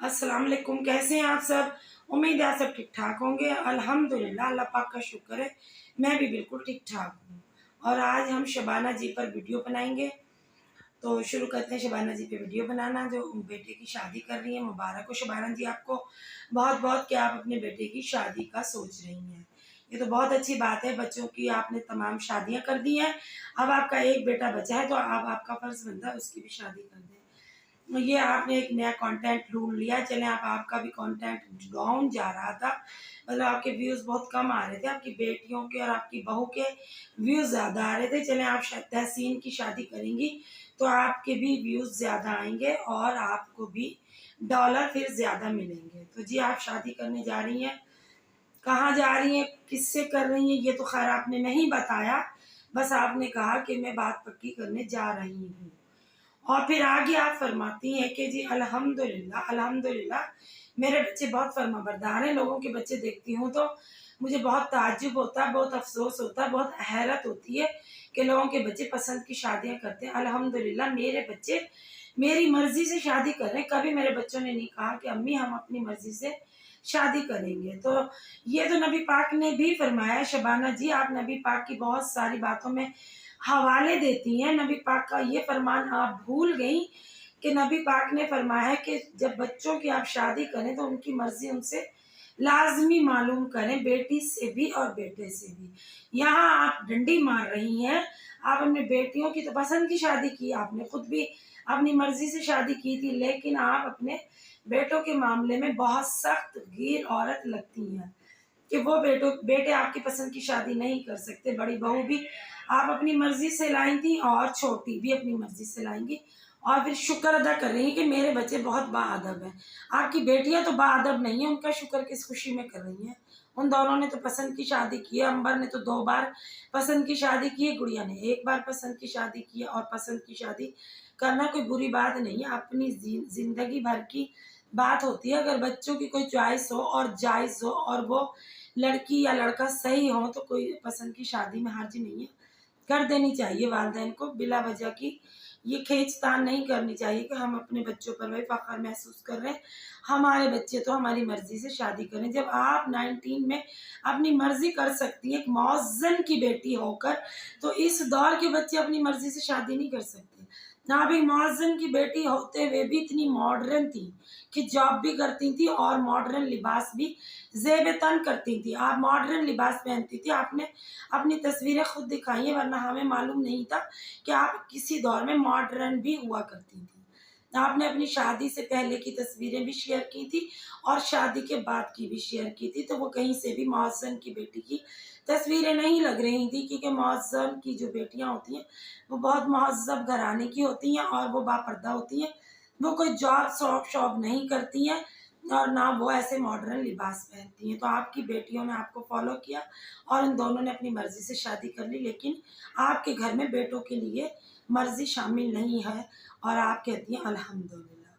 अस्सलाम वालेकुम। कैसे हैं आप सब? उम्मीद है आप सब ठीक ठाक होंगे। अल्हम्दुलिल्लाह, अल्लाह पाक का शुक्र है, मैं भी बिल्कुल ठीक ठाक हूँ। और आज हम शबाना जी पर वीडियो बनाएंगे। तो शुरू करते हैं शबाना जी पे वीडियो बनाना, जो बेटे की शादी कर रही है। मुबारक हो शबाना जी आपको बहुत बहुत कि आप अपने बेटे की शादी का सोच रही हैं। ये तो बहुत अच्छी बात है। बच्चों की आपने तमाम शादियां कर दी हैं, अब आपका एक बेटा बचा है, तो अब आपका फर्ज बनता है उसकी भी शादी कर दें। ये आपने एक नया कंटेंट ढूंढ लिया। चलें, आप आपका भी कंटेंट डाउन जा रहा था, मतलब आपके व्यूज़ बहुत कम आ रहे थे। आपकी बेटियों के और आपकी बहू के व्यूज़ ज़्यादा आ रहे थे। चलें, आप तहसीन की शादी करेंगी तो आपके भी व्यूज़ ज़्यादा आएंगे और आपको भी डॉलर फिर ज़्यादा मिलेंगे। तो जी, आप शादी करने जा रही हैं, कहाँ जा रही हैं, किससे कर रही हैं, ये तो खैर आपने नहीं बताया। बस आपने कहा कि मैं बात पक्की करने जा रही हूँ। और फिर आगे आप फरमाती हैं कि जी अल्हम्दुलिल्लाह, अल्हम्दुलिल्लाह मेरे बच्चे बहुत फर्माबरदार हैं। लोगों के बच्चे देखती हूँ तो मुझे बहुत ताज्जुब होता है, बहुत अफ़सोस होता है, बहुत हैरत होती है कि लोगों के बच्चे पसंद की शादियाँ करते हैं। अल्हम्दुलिल्लाह मेरे बच्चे मेरी मर्ज़ी से शादी कर रहे हैं। कभी मेरे बच्चों ने नहीं कहा कि अम्मी हम अपनी मर्ज़ी से शादी करेंगे। तो ये तो नबी पाक ने भी फरमाया। शबाना जी, आप नबी पाक की बहुत सारी बातों में हवाले देती हैं। नबी पाक का ये फरमान आप भूल गई कि नबी पाक ने फरमाया है कि जब बच्चों की आप शादी करें तो उनकी मर्जी उनसे लाजमी मालूम करें, बेटी से भी और बेटे से भी। यहाँ आप डंडी मार रही हैं। आप अपने बेटियों की तो पसंद की शादी की, आपने खुद भी अपनी मर्जी से शादी की थी, लेकिन आप अपने बेटों के मामले में बहुत सख्त गिर औरत लगती हैं कि वो बेटे आपकी पसंद की शादी नहीं कर सकते। बड़ी बहू भी आप अपनी मर्जी से लाई थी और छोटी भी अपनी मर्जी से लाएंगी, और फिर शुक्र अदा कर रही हैं कि मेरे बच्चे बहुत बाअदब हैं। आपकी बेटियां तो बाअदब नहीं है, उनका शुक्र किस खुशी में कर रही हैं। उन दोनों ने तो पसंद की शादी की है। अंबर ने तो 2 बार पसंद की शादी की है, गुड़िया ने 1 बार पसंद की शादी की है। और पसंद की शादी करना कोई बुरी बात नहीं है, अपनी जिंदगी भर की बात होती है। अगर बच्चों की कोई चॉइस हो और जायज़ हो और वो लड़की या लड़का सही हो तो कोई पसंद की शादी में हर्ज नहीं है, कर देनी चाहिए। वालिदैन को बिला वजह की ये खींचतान नहीं करनी चाहिए कि हम अपने बच्चों पर भाई फ़ख्र महसूस कर रहे हैं, हमारे बच्चे तो हमारी मर्ज़ी से शादी करें। जब आप 19 में अपनी मर्ज़ी कर सकती हैं, एक मौज़न की बेटी होकर, तो इस दौर के बच्चे अपनी मर्ज़ी से शादी नहीं कर सकते। आप एक मौज़न की बेटी होते हुए भी इतनी मॉडर्न थी कि जॉब भी करती थी और मॉडर्न लिबास भी ज़ेब-ए-तन करती थी। आप मॉडर्न लिबास पहनती थी। आपने अपनी तस्वीरें खुद दिखाई हैं, वरना हमें मालूम नहीं था कि आप किसी दौर में मॉडर्न भी हुआ करती थी। आपने अपनी शादी से पहले की तस्वीरें भी शेयर की थी और शादी के बाद की भी शेयर की थी, तो वो कहीं से भी मौज़न की बेटी की तस्वीरें नहीं लग रही थी, क्योंकि मौज़न की जो बेटियाँ होती हैं, वो बहुत महज़्ज़ब घराने की होती हैं और वो बापर्दा होती हैं। वो कोई जॉब शॉप नहीं करती हैं और ना वो ऐसे मॉडर्न लिबास पहनती हैं। तो आपकी बेटियों ने आपको फ़ॉलो किया और उन दोनों ने अपनी मर्ज़ी से शादी कर ली, लेकिन आपके घर में बेटों के लिए मर्ज़ी शामिल नहीं है और आप कहती हैं अल्हम्दुलिल्लाह।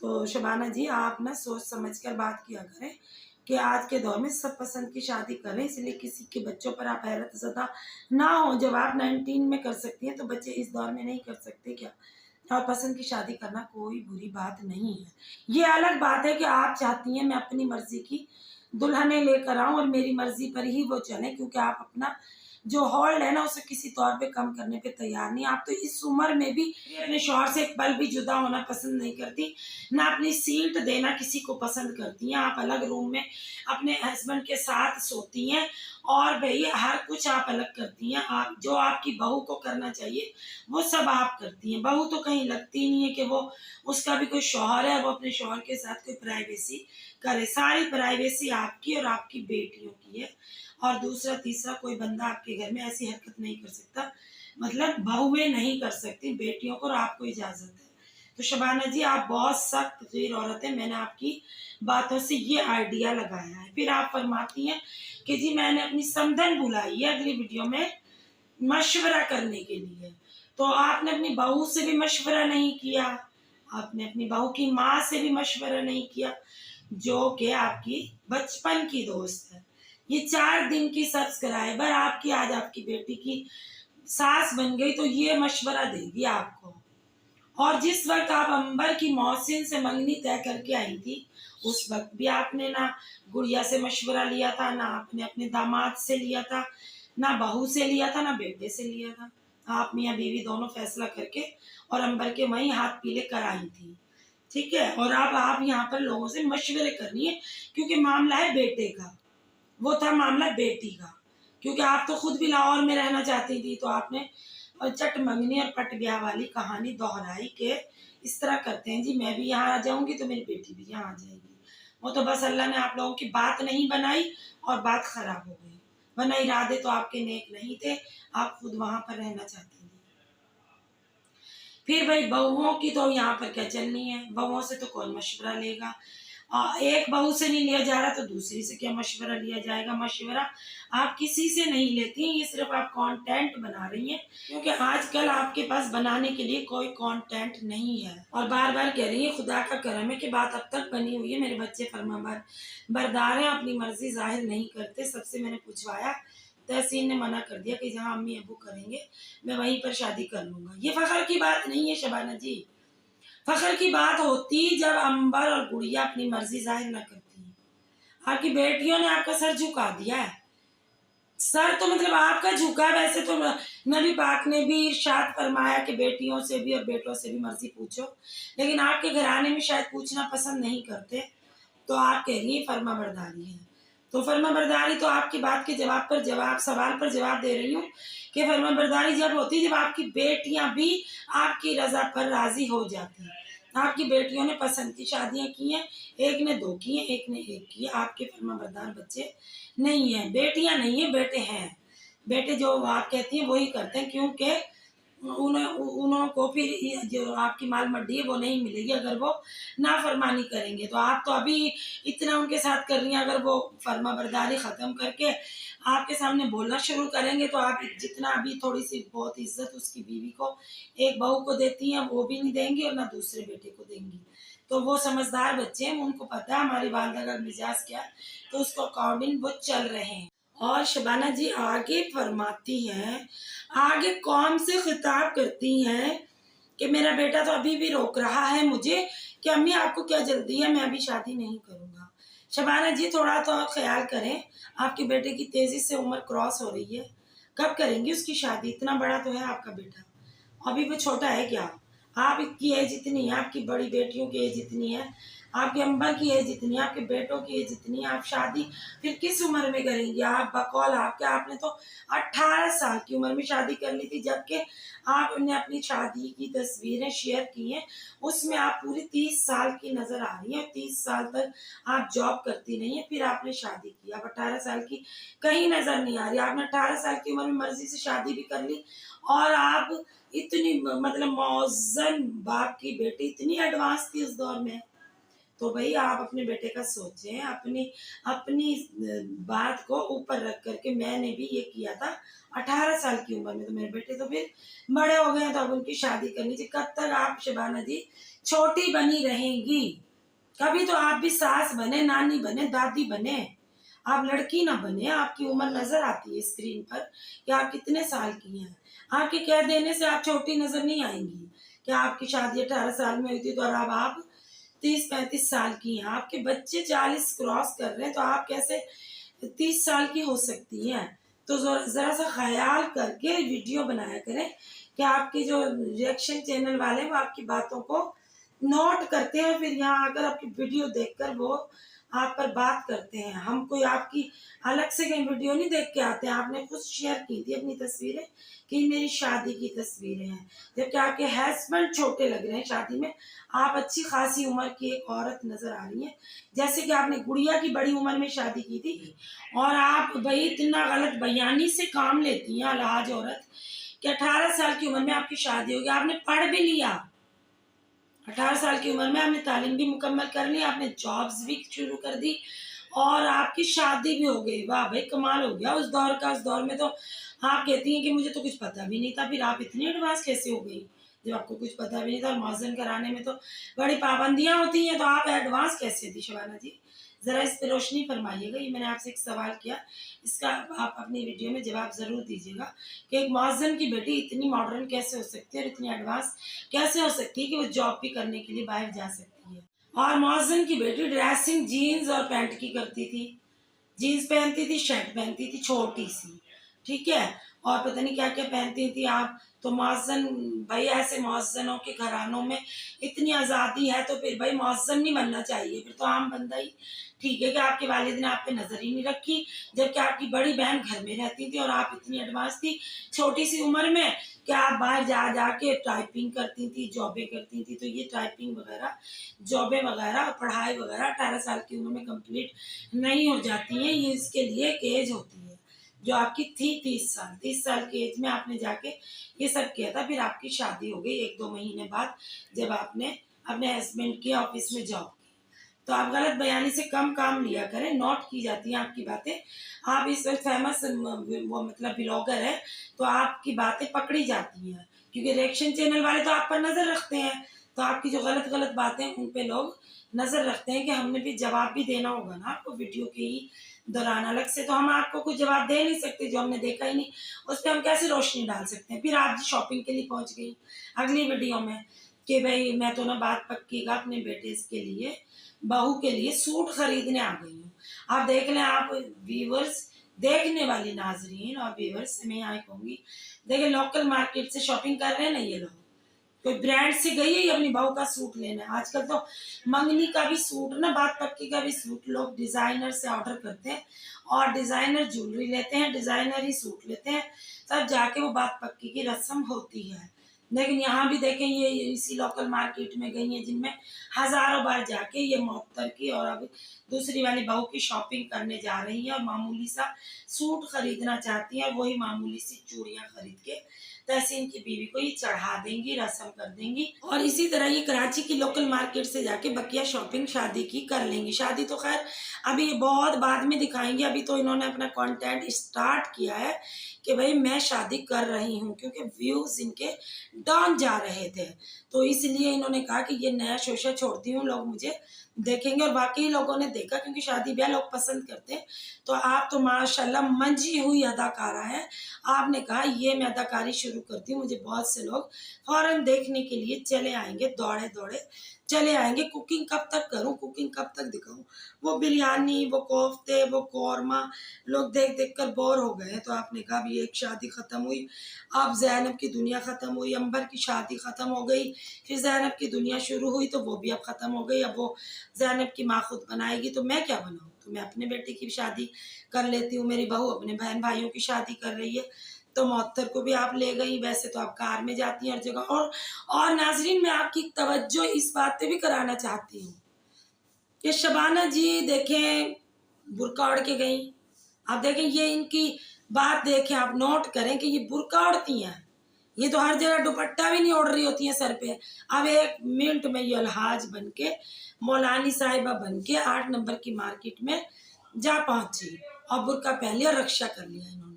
तो शबाना जी, आप ना सोच समझ कर बात किया करें कि आज के दौर में सब पसंद की शादी करें, इसलिए किसी के बच्चों पर आप हैरत ज़दा ना हो। जब आप 19 में कर सकती हैं तो बच्चे इस दौर में नहीं कर सकते क्या? और पसंद की शादी करना कोई बुरी बात नहीं है। ये अलग बात है कि आप चाहती हैं मैं अपनी मर्ज़ी की दुल्हनें लेकर आऊँ और मेरी मर्ज़ी पर ही वो चलें, क्योंकि आप अपना जो होल्ड है ना उसे किसी तौर पे कम करने पे तैयार नहीं। आप तो इस उम्र में भी अपने शौहर से एक पल भी जुदा होना पसंद नहीं करती, ना अपनी सीट देना किसी को पसंद करती हैं। आप अलग रूम में अपने हस्बैंड के साथ सोती हैं और भई हर कुछ आप अलग करती हैं। आप जो आपकी बहू को करना चाहिए वो सब आप करती हैं। बहू तो कहीं लगती नहीं है कि वो उसका भी कोई शौहर है, वो अपने शौहर के साथ कोई प्राइवेसी करे। सारी प्राइवेसी आपकी और आपकी बेटियों की है, और दूसरा तीसरा कोई बंदा आपके घर में ऐसी हरकत नहीं कर सकता। मतलब बहुएँ नहीं कर सकती, बेटियों को और आपको इजाज़त है। तो शबाना जी, आप बहुत सख्त ग़ीर औरत हैं। मैंने आपकी बातों से ये आइडिया लगाया है। फिर आप फरमाती हैं कि जी मैंने अपनी समधन बुलाई है अगली वीडियो में मशवरा करने के लिए। तो आपने अपनी बहू से भी मशवरा नहीं किया, आपने अपनी बहू की माँ से भी मशवरा नहीं किया, जो कि आपकी बचपन की दोस्त है। ये 4 दिन की सब्सक्राइबर आपकी आज आपकी बेटी की सास बन गई, तो ये मशवरा देगी आपको। और जिस वक्त आप अंबर की मौसिन से मंगनी तय करके आई थी, उस वक्त भी आपने ना गुड़िया से मशवरा लिया था, ना आपने अपने दामाद से लिया था, ना बहू से लिया था, ना बेटे से लिया था। आप मियाँ बीवी दोनों फैसला करके और अंबर के वहीं हाथ पीले कराई थी। ठीक है, और अब आप यहाँ पर लोगों से मशवरे करनी है, क्योंकि मामला है बेटे का, वो था मामला बेटी का। क्योंकि आप तो खुद भी लाहौर में रहना चाहती थी, तो आपने चट मंगनी और पट ब्याह वाली कहानी दोहराई के इस तरह करते हैं जी, मैं भी यहाँ आ जाऊंगी तो मेरी बेटी भी यहाँ आ जाएगी। वो तो बस अल्लाह ने आप लोगों की बात नहीं बनाई और बात खराब हो गई, वरना इरादे तो आपके नेक नहीं थे, आप खुद वहां पर रहना चाहती थी। फिर भाई बहुओं की तो यहाँ पर क्या चलनी है, बहुओं से तो कौन मशवरा लेगा। एक बहू से नहीं लिया जा रहा तो दूसरी से क्या मशवरा लिया जाएगा। मशवरा आप किसी से नहीं लेती हैं, ये सिर्फ आप कंटेंट बना रही हैं, क्योंकि आजकल आपके पास बनाने के लिए कोई कंटेंट नहीं है। और बार बार कह रही है खुदा का करम है कि बात अब तक बनी हुई है, मेरे बच्चे फरमाबर बरदार हैं, अपनी मर्जी जाहिर नहीं करते। सबसे मैंने पूछवाया, तहसीन ने मना कर दिया कि जहाँ अम्मी अबू करेंगे मैं वहीं पर शादी कर लूंगा। ये फखर की बात नहीं है शबाना जी, फखर की बात होती जब अंबर और गुड़िया अपनी मर्जी जाहिर न करती। आपकी बेटियों ने आपका सर झुका दिया है, सर तो मतलब आपका झुका। वैसे तो नबी पाक ने भी इरशाद फरमाया कि बेटियों से भी और बेटों से भी मर्जी पूछो, लेकिन आपके घराने में शायद पूछना पसंद नहीं करते, तो आप कह रही है फर्मा बरदारी है। तो फर्मा बरदारी तो आपकी बात के जवाब पर जवाब, सवाल पर जवाब दे रही हूँ कि फर्मा बरदारी जब होती जब आपकी बेटियां भी आपकी रजा पर राजी हो जाती हैं। आपकी बेटियों ने पसंद की शादियां की हैं, एक ने 2 की हैं, एक ने 1 की है। आपके फर्मा बरदार बच्चे नहीं है, बेटियां नहीं है, बेटे हैं। बेटे जो आप कहती हैं वही करते हैं, क्योंकि उन्हों को फिर जो आपकी माल मड्डी है वो नहीं मिलेगी अगर वो नाफरमानी करेंगे। तो आप तो अभी इतना उनके साथ कर रही हैं, अगर वो फर्मा बरदारी ख़त्म करके आपके सामने बोलना शुरू करेंगे तो आप जितना अभी थोड़ी सी बहुत इज्जत उसकी बीवी को, एक बहू को देती हैं, वो भी नहीं देंगी और ना दूसरे बेटे को देंगी। तो वो समझदार बच्चे हैं, उनको पता है हमारी वालदा का मिजाज क्या है, तो उसको अकॉर्डिंग वो चल रहे हैं। और शबाना जी आगे फरमाती हैं, आगे कौम से खिताब करती हैं कि मेरा बेटा तो अभी भी रोक रहा है मुझे कि अम्मी आपको क्या जल्दी है, मैं अभी शादी नहीं करूँगा। शबाना जी थोड़ा तो ख्याल करें, आपके बेटे की तेज़ी से उम्र क्रॉस हो रही है, कब करेंगी उसकी शादी? इतना बड़ा तो है आपका बेटा, अभी वो छोटा है क्या? आपकी एज इतनी है, आपकी बड़ी बेटियों की एज इतनी है, आपके अम्बा की एज इतनी है, आपके बेटों की एज इतनी है, आप शादी फिर किस उम्र में करेंगे? आप बकौल आपके आपने तो 18 साल की उम्र में शादी कर ली थी, जबकि आपने अपनी शादी की तस्वीरें शेयर की हैं, उसमें आप पूरी 30 साल की नज़र आ रही हैं। 30 साल तक आप जॉब करती नहीं है, फिर आपने शादी की। आप 18 साल की कहीं नज़र नहीं आ रही। आपने 18 साल की उम्र में मर्जी से शादी भी कर ली, और आप इतनी मतलब मौजन बाप की बेटी इतनी एडवांस थी उस दौर में। तो भाई आप अपने बेटे का सोचें, अपनी अपनी बात को ऊपर रख करके। मैंने भी ये किया था 18 साल की उम्र में, तो मेरे बेटे तो फिर बड़े हो गए हैं, तो अब उनकी शादी करनी चाहिए। कब तक आप शबाना जी छोटी बनी रहेंगी? कभी तो आप भी सास बने, नानी बने, दादी बने, आप लड़की ना बने। आपकी उम्र नजर आती है स्क्रीन पर कि आप कितने साल की हैं। आपके कह देने से आप छोटी नजर नहीं आएंगी। क्या आपकी शादी 18 साल में हुई थी तो अब आप 30-35 साल की हैं। आपके बच्चे 40 क्रॉस कर रहे हैं, तो आप कैसे 30 साल की हो सकती हैं? तो जरा सा ख्याल करके वीडियो बनाया करें कि आपके जो रिएक्शन चैनल वाले वो आपकी बातों को नोट करते हैं, फिर यहाँ आकर आपकी वीडियो देखकर वो आप पर बात करते हैं। हम कोई आपकी अलग से कहीं वीडियो नहीं देख के आते हैं। आपने खुद शेयर की थी अपनी तस्वीरें कि मेरी शादी की तस्वीरें हैं, जबकि आपके हस्बैंड छोटे लग रहे हैं शादी में। आप अच्छी खासी उम्र की एक औरत नजर आ रही हैं, जैसे कि आपने गुड़िया की बड़ी उम्र में शादी की थी। और आप भाई इतना गलत बयानी से काम लेती हैं अलहाज औरत कि 18 साल की उम्र में आपकी शादी होगी। आपने पढ़ भी लिया, 18 साल की उम्र में आपने तालीम भी मुकम्मल कर ली, आपने जॉब्स भी शुरू कर दी और आपकी शादी भी हो गई। वाह भाई कमाल हो गया उस दौर का। उस दौर में तो आप कहती हैं कि मुझे तो कुछ पता भी नहीं था, फिर आप इतनी एडवांस कैसे हो गई? जब आपको कुछ पता भी नहीं था, और मौज़न कराने में तो बड़ी पाबंदियाँ होती हैं, तो आप एडवांस कैसे दी शबाना जी? ज़रा इस पे रोशनी फरमाइएगा। ये मैंने आपसे एक सवाल किया, इसका आप अपनी वीडियो में जवाब ज़रूर दीजिएगा कि एक मौज़न की बेटी इतनी मॉडर्न कैसे हो सकती है और इतनी एडवांस कैसे हो सकती है कि वो जॉब भी करने के लिए बाहर जा सकती है। और मौज़न की बेटी ड्रेसिंग जीन्स और पैंट की करती थी, जीन्स पहनती थी, शर्ट पहनती थी छोटी सी, ठीक है, और पता नहीं क्या क्या पहनती थी आप। तो मौज़न, भाई ऐसे मौज़नों के घरानों में इतनी आज़ादी है तो फिर भाई मौज़न नहीं बनना चाहिए, फिर तो आम बंदा ही ठीक है कि आपके वालिद ने आप पे नज़र ही नहीं रखी, जबकि आपकी बड़ी बहन घर में रहती थी और आप इतनी एडवांस थी छोटी सी उम्र में कि आप बाहर जा जाके टाइपिंग करती थी, जॉबें करती थी। तो ये टाइपिंग वगैरह, जॉबें वगैरह और पढ़ाई वगैरह 18 साल की उम्र में कंप्लीट नहीं हो जाती हैं। ये इसके लिए एक एज होती है जो आपकी थी 30 साल। 30 साल की एज में आपने जाके ये सब किया था, फिर आपकी शादी हो गई 1-2 महीने बाद, जब आपने अपने हस्बैंड के ऑफिस में जॉब की। तो आप गलत बयानी से कम काम लिया करें, नोट की जाती हैं आपकी बातें। आप इस वक्त फेमस वो मतलब ब्लॉगर है, तो आपकी बातें पकड़ी जाती हैं, क्योंकि रिएक्शन चैनल वाले तो आप पर नज़र रखते हैं। तो आपकी जो गलत गलत बातें उन पे लोग नज़र रखते हैं कि हमने भी जवाब भी देना होगा ना आपको वीडियो के ही दौरान अलग से। तो हम आपको कुछ जवाब दे नहीं सकते जो हमने देखा ही नहीं, उस पर हम कैसे रोशनी डाल सकते हैं। फिर आप जी शॉपिंग के लिए पहुंच गई अगली वीडियो में कि भाई मैं तो ना बात पक्कीगा अपने बेटे के लिए, बहू के लिए सूट खरीदने आ गई हूँ। आप देख लें, आप व्यूवर्स, देखने वाली नाजरीन और व्यूवर्स से मैं यहाँ कहूँगी, देखिए लोकल मार्केट से शॉपिंग कर रहे हैं ना ये लोग, कोई ब्रांड से गई है ये अपनी बहू का सूट लेना है। आजकल तो मंगनी का भी सूट ना, बात पक्की का भी सूट लोग डिजाइनर से ऑर्डर करते हैं और डिजाइनर ज्वेलरी लेते हैं, डिजाइनर ही सूट लेते हैं, तब जाके वो बात पक्की की रस्म होती है। लेकिन यहाँ भी देखें, ये इसी लोकल मार्केट में गई हैं जिनमें हजारों बार जाके ये मोहत्तर की और अब दूसरी वाली बहू की शॉपिंग करने जा रही हैं और मामूली सा सूट खरीदना चाहती हैं और वही मामूली सी चूड़ियां खरीद के तहसीन की बीवी को ये चढ़ा देंगी, रस्म कर देंगी। और इसी तरह ये कराची की लोकल मार्केट से जाके बकिया शॉपिंग शादी की कर लेंगी। शादी तो खैर अभी ये बहुत बाद में दिखाएंगे, अभी तो इन्होंने अपना कंटेंट स्टार्ट किया है कि भाई मैं शादी कर रही हूँ, क्योंकि व्यूज इनके डाउन जा रहे थे, तो इसलिए इन्होंने कहा कि ये नया शोशा छोड़ती हूँ, लोग मुझे देखेंगे। और बाकी लोगों ने देखा, क्योंकि शादी ब्याह लोग पसंद करते हैं। तो आप तो माशाल्लाह मंजी हुई अदाकारा है, आपने कहा ये मैं अदाकारी शुरू करती हूँ, मुझे बहुत से लोग फौरन देखने के लिए चले आएंगे, दौड़े दौड़े चले आएंगे। कुकिंग कब तक करूं, कुकिंग कब तक दिखाऊं, वो बिरयानी, वो कोफ्ते, वो कौरमा लोग देख देख कर बोर हो गए। तो आपने कहा भी एक शादी खत्म हुई, अब जैनब की दुनिया खत्म हुई, अंबर की शादी खत्म हो गई, फिर जैनब की दुनिया शुरू हुई, तो वो भी अब खत्म हो गई। अब वो जैनब की माँ खुद बनाएगी, तो मैं क्या बनाऊं? तो मैं अपने बेटे की शादी कर लेती हूँ, मेरी बहू अपने बहन भाइयों की शादी कर रही है, तो मोहत्तर को भी आप ले गई। वैसे तो आप कार में जाती हैं हर जगह। और नाजरीन, मैं आपकी तवज्जो इस बात पे भी कराना चाहती हूँ कि शबाना जी देखें बुरका ओढ़ के गई। आप देखें, ये इनकी बात देखें, आप नोट करें कि ये बुरका ओढ़ती हैं, ये तो हर जगह दुपट्टा भी नहीं ओढ़ रही होती है सर पे। अब 1 मिनट में ये अलहाज बन के, मौलानी साहिबा बन के 8 नंबर की मार्केट में जा पहुंची और बुरका पहन लिया, रक्षा कर लिया इन्होंने।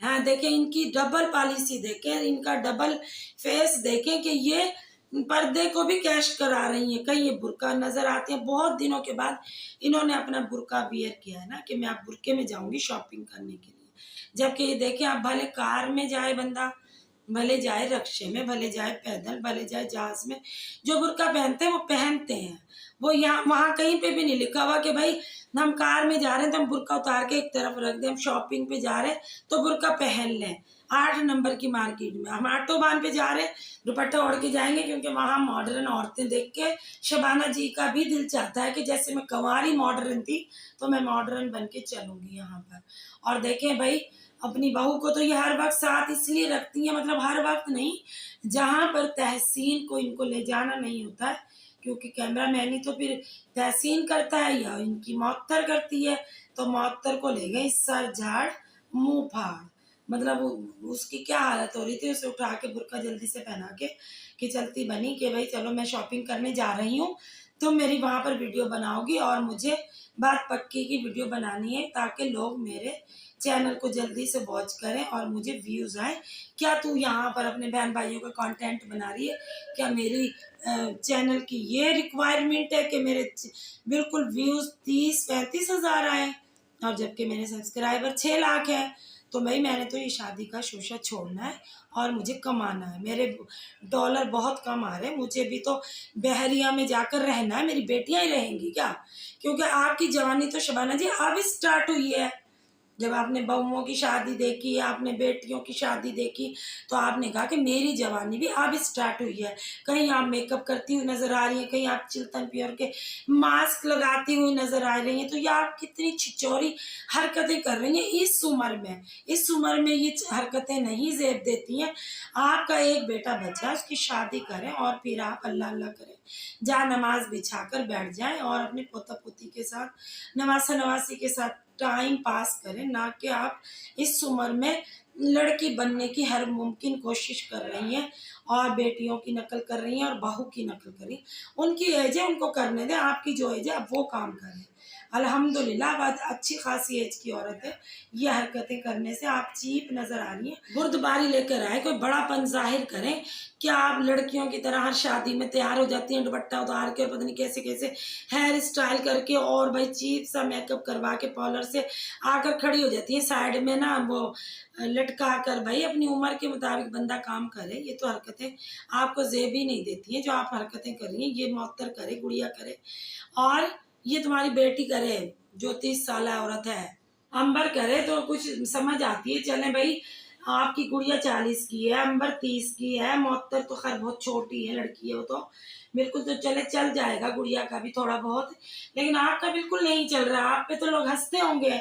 हाँ देखें, इनकी डबल पॉलिसी देखें, इनका डबल फेस देखें कि ये पर्दे को भी कैश करा रही हैं। कहीं ये बुरका नजर आते हैं, बहुत दिनों के बाद इन्होंने अपना बुरका वियर किया है ना कि मैं आप बुरके में जाऊंगी शॉपिंग करने के लिए। जबकि ये देखें, आप भले कार में जाए बंदा, भले जाए रक्शे में, भले जाए पैदल, भले जाए जहाज में, जो बुरका पहनते हैं वो पहनते हैं। वो यहाँ वहां कहीं पे भी नहीं लिखा हुआ कि भाई हम कार में जा रहे हैं तो हम बुरका उतार के एक तरफ रख दें, हम शॉपिंग पे जा रहे हैं तो बुरका पहन लें। 8 नंबर की मार्केट में हम ऑटोबान पे जा रहे हैं, दुपट्टा ओढ़ के जाएंगे, क्योंकि वहां मॉडर्न औरतें देख के शबाना जी का भी दिल चाहता है कि जैसे मैं कंवारी मॉडर्न थी तो मैं मॉडर्न बन के चलूंगी यहाँ पर। और देखें भाई, अपनी बहू को तो ये हर वक्त साथ इसलिए रखती हैं, मतलब हर वक्त नहीं, जहां पर तहसीन को इनको ले जाना नहीं होता है, क्योंकि कैमरा मैन ही तो फिर तहसीन करता है या इनकी मोहत्तर करती है। तो मोहत्तर को ले गई सर झाड़ मुंह फाड़, मतलब उसकी क्या हालत हो रही थी, उसे उठा के बुरका जल्दी से पहना के कि चलती बनी कि भाई चलो मैं शॉपिंग करने जा रही हूँ, तुम मेरी वहाँ पर वीडियो बनाओगी और मुझे बात पक्की की वीडियो बनानी है ताकि लोग मेरे चैनल को जल्दी से वॉच करें और मुझे व्यूज़ आए। क्या तू यहाँ पर अपने बहन भाइयों का कंटेंट बना रही है? क्या मेरी चैनल की ये रिक्वायरमेंट है कि मेरे बिल्कुल व्यूज़ 30-35 हज़ार आए और जबकि मेरे सब्सक्राइबर 6 लाख हैं? तो भाई मैंने तो ये शादी का शोशा छोड़ना है और मुझे कमाना है। मेरे डॉलर बहुत कम आ रहे हैं, मुझे भी तो बहरिया में जाकर रहना है। मेरी बेटियां ही रहेंगी क्या? क्योंकि आपकी जवानी तो शबाना जी अब स्टार्ट हुई है। जब आपने बहुओं की शादी देखी, आपने बेटियों की शादी देखी, तो आपने कहा कि मेरी जवानी भी अब स्टार्ट हुई है। कहीं आप मेकअप करती हुई नजर आ रही हैं, कहीं आप चिल्तन प्योर के मास्क लगाती हुई नजर आ रही हैं। तो ये आप कितनी छिचौरी हरकतें कर रही हैं इस उम्र में। इस उम्र में ये हरकतें नहीं जेब देती हैं। आपका एक बेटा बचा, उसकी शादी करें और फिर आप अल्लाह अल्लाह करें, जा नमाज बिछा कर बैठ जाएं और अपने पोता पोती के साथ, नवासा नवासी के साथ टाइम पास करें, ना कि आप इस उम्र में लड़की बनने की हर मुमकिन कोशिश कर रही हैं और बेटियों की नकल कर रही हैं और बहू की नकल कर रही हैं। उनकी एज है, उनको करने दें। आपकी जो एज है अब वो काम करें। अल्हम्दुलिल्लाह अब अच्छी खासी एज की औरत है। ये हरकतें करने से आप चीप नजर आ रही हैं। बुर्दबारी लेकर आए, कोई बड़ापन जाहिर करें। क्या आप लड़कियों की तरह हर शादी में तैयार हो जाती हैं दुपट्टा उतार के, पता नहीं कैसे कैसे हेयर स्टाइल करके और भाई चीप सा मेकअप करवा के पार्लर से आकर खड़ी हो जाती हैं साइड में ना वो लटका कर। भाई अपनी उम्र के मुताबिक बंदा काम करे। ये तो हरकतें आपको जेब ही नहीं देती हैं जो आप हरकतें कर रही हैं। ये मौतर करे, गुड़िया करे और ये तुम्हारी बेटी करे जो 30 साल औरत है, अंबर करे तो कुछ समझ आती है। चले भाई, आपकी गुड़िया 40 की है, अंबर 30 की है, मौतर तो खैर बहुत छोटी है, लड़की है वो तो बिल्कुल तो चले चल जाएगा गुड़िया का भी थोड़ा बहुत, लेकिन आपका बिल्कुल नहीं चल रहा। आप पे तो लोग हंसते होंगे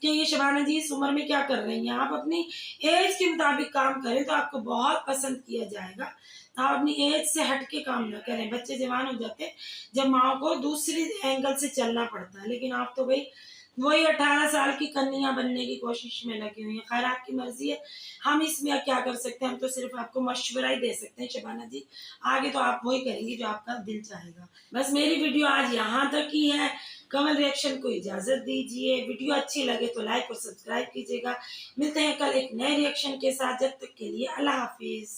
कि ये शबाना जी इस उम्र में क्या कर रही हैं। आप अपनी एज के मुताबिक काम करें तो आपको बहुत पसंद किया जाएगा। आप अपनी एज से हट के काम न करें। बच्चे जवान हो जाते हैं जब माँ को दूसरी एंगल से चलना पड़ता है, लेकिन आप तो भाई वही 18 साल की कन्या बनने की कोशिश में लगी हुई है। खैर आपकी मर्जी है, हम इसमें क्या कर सकते हैं। हम तो सिर्फ आपको मशवरा ही दे सकते हैं शबाना जी। आगे तो आप वही करेंगी जो आपका दिल चाहेगा। बस मेरी वीडियो आज यहाँ तक ही है। कमल रिएक्शन को इजाजत दीजिए। वीडियो अच्छी लगे तो लाइक और सब्सक्राइब कीजिएगा। मिलते हैं कल एक नए रिएक्शन के साथ। जब तक के लिए अल्लाह हाफिज।